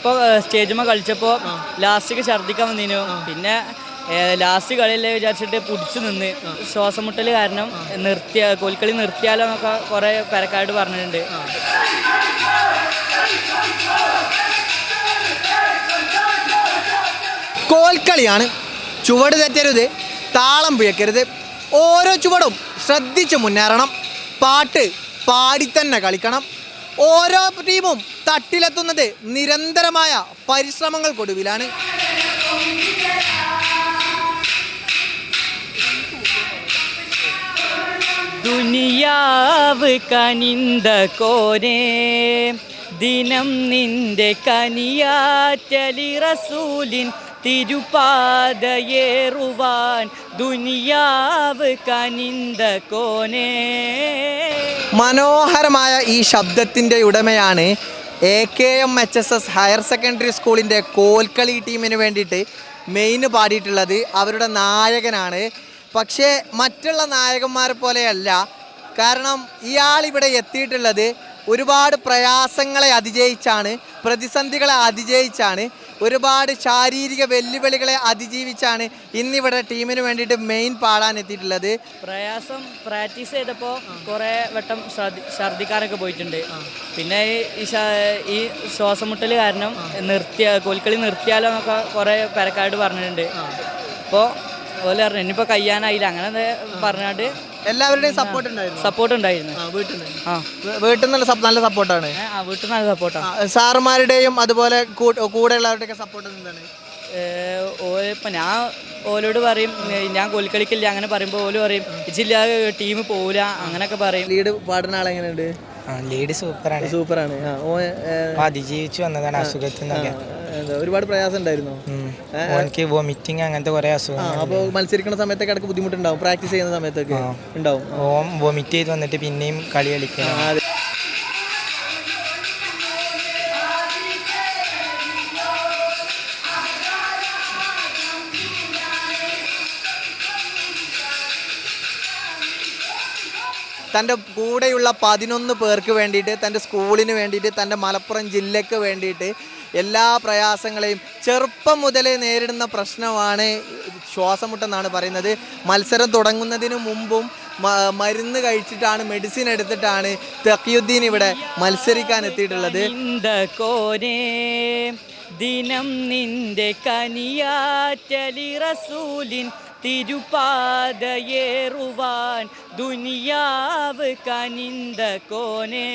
ഇപ്പോൾ സ്റ്റേജിൽ കളിച്ചപ്പോൾ ലാസ്റ്റൊക്കെ ഛർദ്ദിക്കാൻ വന്നിരുന്നു. പിന്നെ ലാസ്റ്റ് കളിയല്ലേ വിചാരിച്ചിട്ട് പിടിച്ചു നിന്ന് ശ്വാസം മുട്ടൽ കാരണം കോൽക്കളി നിർത്തിയാലോ എന്നൊക്കെ കുറേ പെരക്കായിട്ട് പറഞ്ഞിട്ടുണ്ട്. കോൽക്കളിയാണ്. ചുവട് തെറ്റരുത്, താളം പിഴക്കരുത്, ഓരോ ചുവടും ശ്രദ്ധിച്ച് മുന്നേറണം, പാട്ട് പാടിത്തന്നെ കളിക്കണം. ഓരോ ടീമും തട്ടിലെത്തുന്നത് നിരന്തരമായ പരിശ്രമങ്ങൾക്കൊടുവിലാണ്. ദുനിയാവ് കനിന്ത കോരേ ദിനം നിന്റെ കനിയാറ്റലി റസൂലിൻ തിരുപാതയേറുവാൻ ദുനിയാവ് കനിന്ത കോനേ. മനോഹരമായ ഈ ശബ്ദത്തിൻ്റെ ഉടമയാണ് AKMHSS ഹയർ സെക്കൻഡറി സ്കൂളിൻ്റെ കോൽക്കളി ടീമിന് വേണ്ടിയിട്ട് മെയിൻ പാടിയിട്ടുള്ളത്. അവരുടെ നായകനാണ്. പക്ഷേ മറ്റുള്ള നായകന്മാരെ പോലെയല്ല. കാരണം ഇയാളിവിടെ എത്തിയിട്ടുള്ളത് ഒരുപാട് പ്രയാസങ്ങളെ അതിജയിച്ചാണ്, പ്രതിസന്ധികളെ അതിജയിച്ചാണ്, ഒരുപാട് ശാരീരിക വെല്ലുവിളികളെ അതിജീവിച്ചാണ് ഇന്നിവിടെ ടീമിന് വേണ്ടിയിട്ട് മെയിൻ പാടാൻ എത്തിയിട്ടുള്ളത്. പ്രയാസം പ്രാക്ടീസ് ചെയ്തപ്പോൾ കുറേ വട്ടം ഛർദ്ദിക്കാനൊക്കെ പോയിട്ടുണ്ട്. പിന്നെ ഈ ശ്വാസം മുട്ടൽ കാരണം കോൽക്കളി നിർത്തിയാലോ എന്നൊക്കെ കുറേ പെരക്കായിട്ട് പറഞ്ഞിട്ടുണ്ട്. അപ്പോൾ അതുപോലെ പറഞ്ഞു ഇനിയിപ്പോൾ കഴിയാനായില്ല അങ്ങനെ പറഞ്ഞാണ്ട് എല്ലാവരുടെയും സപ്പോർട്ട് ഉണ്ടായിരുന്നു. വീട്ടിൽ നിന്ന് നല്ല സപ്പോർട്ടാണ്. വീട്ടിൽ നല്ല സപ്പോർട്ടാണ്. സാറുമാരുടെയും അതുപോലെ കൂടെയുള്ളവരുടെയൊക്കെ സപ്പോർട്ട് എന്താണ്? ഇപ്പം ഞാൻ ഓലോട് പറയും ഞാൻ കോൽക്കളിക്കില്ല അങ്ങനെ പറയുമ്പോൾ ഓല് പറയും ഇച്ചില്ല ടീം പോവില്ല അങ്ങനെയൊക്കെ പറയും. ലീഡ് പാടുന്ന ആളെങ്ങനെയുണ്ട്? ലീഡ് സൂപ്പറാണ്. അതിജീവിച്ചു വന്നതാണ് അസുഖത്തിൽ നിന്നൊക്കെ. ഒരുപാട് പ്രയാസം ഉണ്ടായിരുന്നു. എനിക്ക് വോമിറ്റിങ് അങ്ങനത്തെ കുറെ അസുഖം. അപ്പോൾ മത്സരിക്കുന്ന സമയത്തൊക്കെ ഇടയ്ക്ക് ബുദ്ധിമുട്ടുണ്ടാവും, പ്രാക്ടീസ് ചെയ്യുന്ന സമയത്തൊക്കെ ഉണ്ടാവും. വോമിറ്റ് ചെയ്ത് വന്നിട്ട് പിന്നെയും കളി കളിക്കണം. തൻ്റെ കൂടെയുള്ള 11 പേർക്ക് വേണ്ടിയിട്ട്, തൻ്റെ സ്കൂളിന് വേണ്ടിയിട്ട്, തൻ്റെ മലപ്പുറം ജില്ലയ്ക്ക് വേണ്ടിയിട്ട് എല്ലാ പ്രയാസങ്ങളെയും ചെറുപ്പം മുതലേ നേരിടുന്ന പ്രശ്നമാണ് ശ്വാസമുട്ടെന്നാണ് പറയുന്നത്. മത്സരം തുടങ്ങുന്നതിന് മുമ്പും മരുന്ന് കഴിച്ചിട്ടാണ്, മെഡിസിൻ എടുത്തിട്ടാണ് തഖിയുദ്ദീൻ ഇവിടെ മത്സരിക്കാൻ എത്തിയിട്ടുള്ളത്. ദിനം നിന്റെ കനിയാറ്റലി റസൂലിൻ തിരുപാതയേറുവാൻ ദുനിയാവ് കനിന്ത കോനേ.